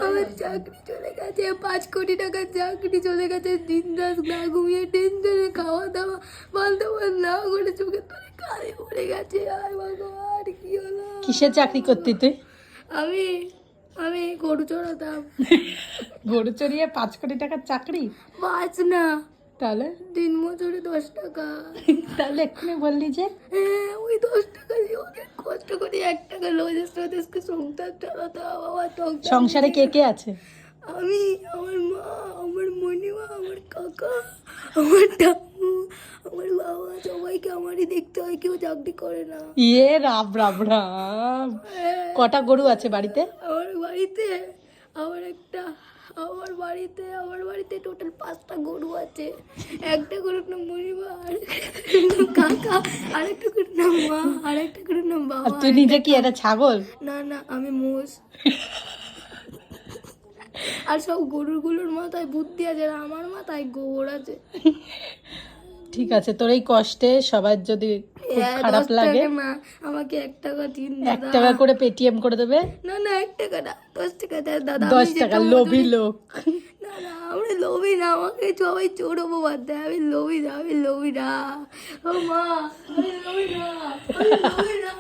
আমার চাকরি চলে গেছে, 5 কোটি টাকার চাকরি চলে গেছে, দিন রাত না ঘুমিয়ে টেনশনে খাওয়া দাওয়া বলতে না করে চোখে তোরে কালে পড়ে গেছে। আর ভগবান কি হলো? কিসের চাকরি করতি তুই? আমি আমি গরু চড়াতাম। গরু চড়িয়ে 5 কোটি টাকার চাকরি? 5 না, তাহলে দিন মজুরি 10 টাকা। তাহলে এক্ষুনি বললি যে হ্যাঁ, ওই 10 টাকা দিয়ে অনেক কষ্ট করে 1 টাকা লজেস টজেসকে সংসার চালাতাম। আমার সংসারে কে কে আছে? আমি, আমার মা, আমার মনিমা, আমার কাকা, আমার ঠাম্মু, আমার বাবা, সবাইকে আমারই দেখতে হয়, কেউ চাকরি করে না। ইয়ে রাম রাম রাম। কটা গরু আছে বাড়িতে? আমার বাড়িতে আমার বাড়িতে টোটাল 5টা গরু আছে। একটা গরুর নাম মনিমা, কাকা, আরেকটা গরুর নাম মা, আরেকটা গরুর নাম আর বাবা। তুই নিজে কি একটা ছাগল? না না, আমি মোষ। আর সব গরুগুলোর মাথায় বুদ্ধি আছে, আর আমার মাথায় গোবর আছে। ঠিক আছে, তোর এই কষ্টে সবার যদি খুব খারাপ 10 লাগে, টাকা না, আমাকে 1 টাকা দিন 1 দাদা। টাকা করে পেটিএম করে দেবে। না না, 1 টাকা না, 10 টাকা দেন দাদা। 10 টাকা, লোভী লোক। না না, আমরা লোভী না, আমাকে সবাই চোরবো বাদ দেয়। আমি লোভী না, আমি লোভী না। ও মা, আমি লোভী না, আমি লোভী না।